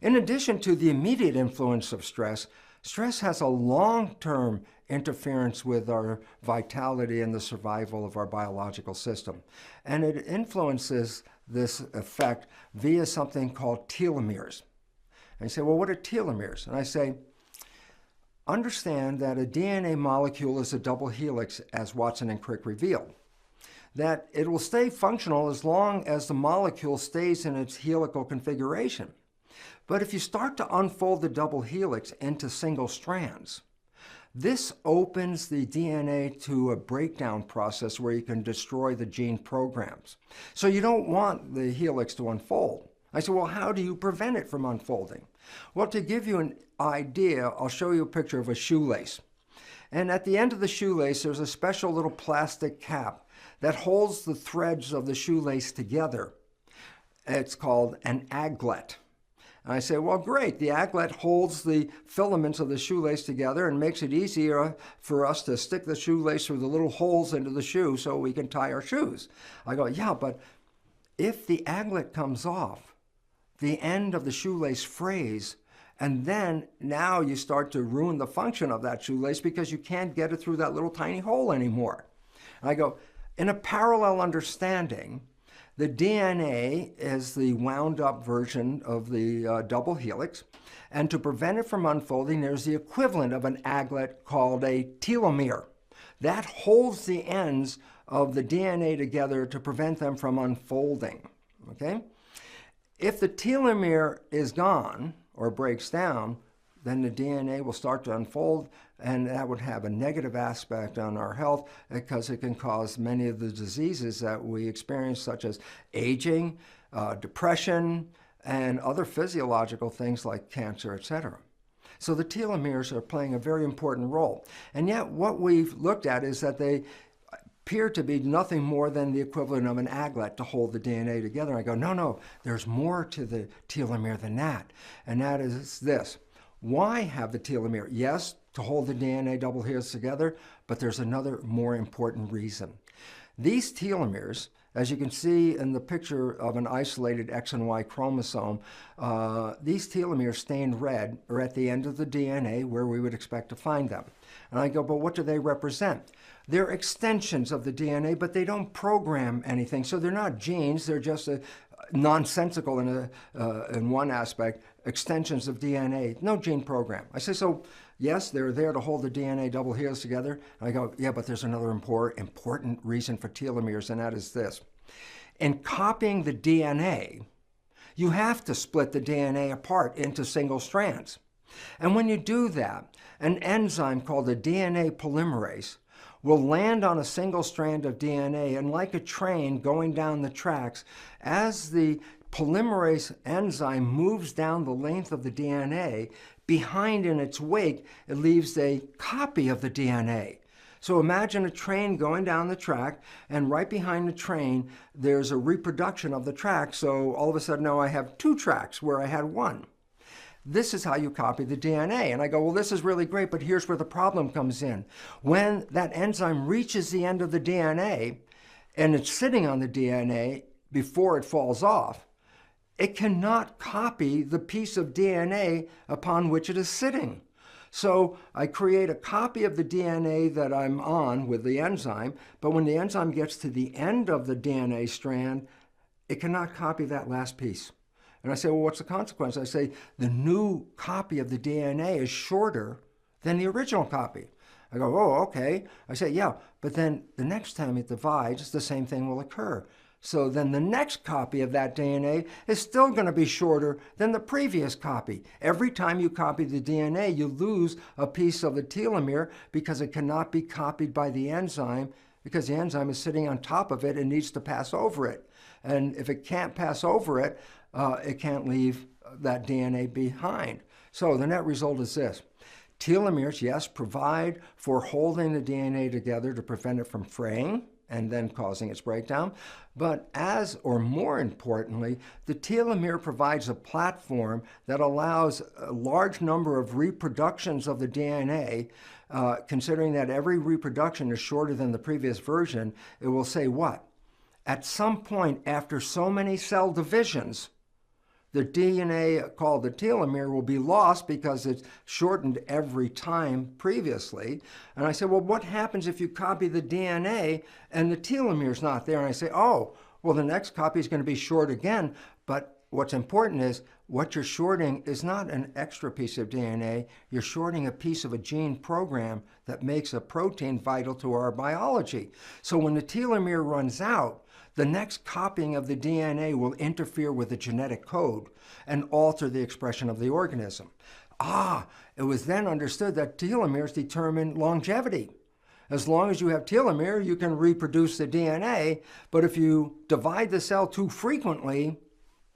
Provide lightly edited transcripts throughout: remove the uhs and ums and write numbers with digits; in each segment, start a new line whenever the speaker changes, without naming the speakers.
In addition to the immediate influence of stress, stress has a long-term interference with our vitality and the survival of our biological system. And it influences this effect via something called telomeres. And you say, well, what are telomeres? And I say, understand that a DNA molecule is a double helix, as Watson and Crick revealed. That it will stay functional as long as the molecule stays in its helical configuration. But if you start to unfold the double helix into single strands, this opens the DNA to a breakdown process where you can destroy the gene programs. So you don't want the helix to unfold. I said, well, how do you prevent it from unfolding? Well, to give you an idea, I'll show you a picture of a shoelace. And at the end of the shoelace, there's a special little plastic cap that holds the threads of the shoelace together. It's called an aglet. And I say, well, great, the aglet holds the filaments of the shoelace together and makes it easier for us to stick the shoelace through the little holes into the shoe so we can tie our shoes. I go, yeah, but if the aglet comes off, the end of the shoelace frays, and then now you start to ruin the function of that shoelace because you can't get it through that little tiny hole anymore. And I go, in a parallel understanding, the DNA is the wound up version of the double helix, and to prevent it from unfolding, there's the equivalent of an aglet called a telomere. That holds the ends of the DNA together to prevent them from unfolding, okay? If the telomere is gone or breaks down, then the DNA will start to unfold, and that would have a negative aspect on our health because it can cause many of the diseases that we experience, such as aging, depression, and other physiological things like cancer, etc. So the telomeres are playing a very important role. And yet what we've looked at is that they appear to be nothing more than the equivalent of an aglet to hold the DNA together. I go, no, there's more to the telomere than that. And that is this. Why have the telomere? Yes, to hold the DNA double helix together, but there's another more important reason. These telomeres, as you can see in the picture of an isolated X and Y chromosome, these telomeres stained red are at the end of the DNA where we would expect to find them. And I go, but what do they represent? They're extensions of the DNA, but they don't program anything. So they're not genes, they're just nonsensical in one aspect, extensions of DNA, no gene program. I say, so yes, they're there to hold the DNA double helix together. And I go, yeah, but there's another important reason for telomeres, and that is this. In copying the DNA, you have to split the DNA apart into single strands. And when you do that, an enzyme called the DNA polymerase will land on a single strand of DNA, and like a train going down the tracks, as the polymerase enzyme moves down the length of the DNA, behind in its wake, it leaves a copy of the DNA. So imagine a train going down the track, and right behind the train, there's a reproduction of the track. So all of a sudden, now I have two tracks where I had one. This is how you copy the DNA. And I go, well, this is really great, but here's where the problem comes in. When that enzyme reaches the end of the DNA, and it's sitting on the DNA before it falls off, it cannot copy the piece of DNA upon which it is sitting. So I create a copy of the DNA that I'm on with the enzyme, but when the enzyme gets to the end of the DNA strand, it cannot copy that last piece. And I say, well, what's the consequence? I say, the new copy of the DNA is shorter than the original copy. I go, oh, okay. I say, yeah, but then the next time it divides, the same thing will occur. So then the next copy of that DNA is still going to be shorter than the previous copy. Every time you copy the DNA, you lose a piece of the telomere because it cannot be copied by the enzyme, because the enzyme is sitting on top of it and needs to pass over it. And if it can't pass over it, it can't leave that DNA behind. So the net result is this. Telomeres, yes, provide for holding the DNA together to prevent it from fraying and then causing its breakdown. But as, or more importantly, the telomere provides a platform that allows a large number of reproductions of the DNA. Considering that every reproduction is shorter than the previous version, it will say what? At some point after so many cell divisions, the DNA called the telomere will be lost because it's shortened every time previously. And I said, well, what happens if you copy the DNA and the telomere's not there? And I say, oh, well, the next copy is going to be short again. But what's important is what you're shorting is not an extra piece of DNA. You're shorting a piece of a gene program that makes a protein vital to our biology. So when the telomere runs out, the next copying of the DNA will interfere with the genetic code and alter the expression of the organism. It was then understood that telomeres determine longevity. As long as you have telomere, you can reproduce the DNA, but if you divide the cell too frequently,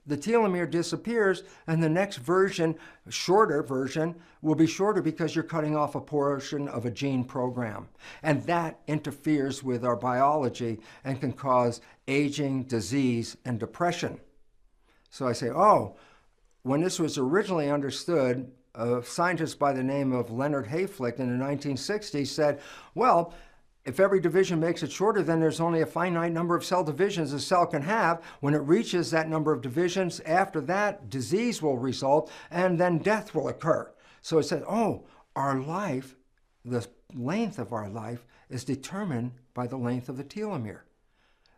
the telomere disappears, and the next version, shorter version, will be shorter because you're cutting off a portion of a gene program. And that interferes with our biology and can cause aging, disease, and depression. So I say, when this was originally understood, a scientist by the name of Leonard Hayflick in the 1960s said, well, if every division makes it shorter, then there's only a finite number of cell divisions a cell can have. When it reaches that number of divisions, after that, disease will result, and then death will occur. So it said, our life, the length of our life, is determined by the length of the telomere.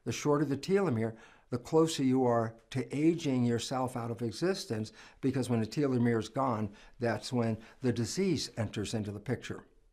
The shorter the telomere, the closer you are to aging yourself out of existence, because when the telomere is gone, that's when the disease enters into the picture.